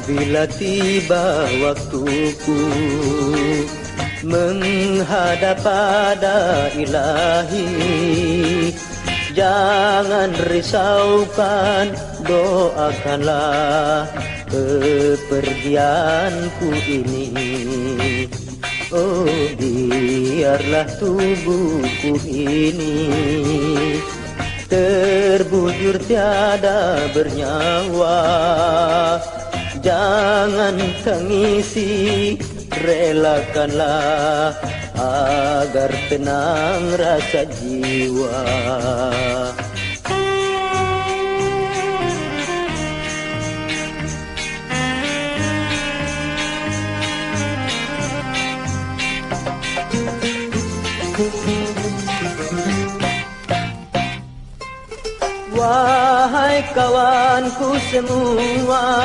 Apabila tiba waktuku menghadap pada Ilahi, jangan risaukan, doakanlah kepergianku ini. Oh, biarlah tubuhku ini terbujur tiada bernyawa. Jangan tangisi, relakanlah agar tenang rasa jiwa. Wahai kawanku semua,